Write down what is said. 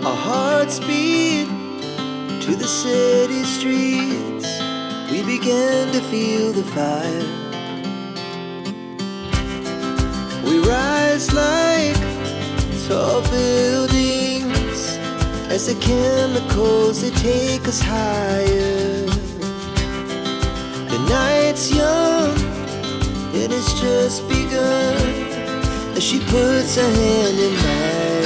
Our hearts beat to the city streets. We began to feel the fire. We rise like tall buildings as the chemicals, they take us higher. The night's young, it has just begun as she puts her hand in mine.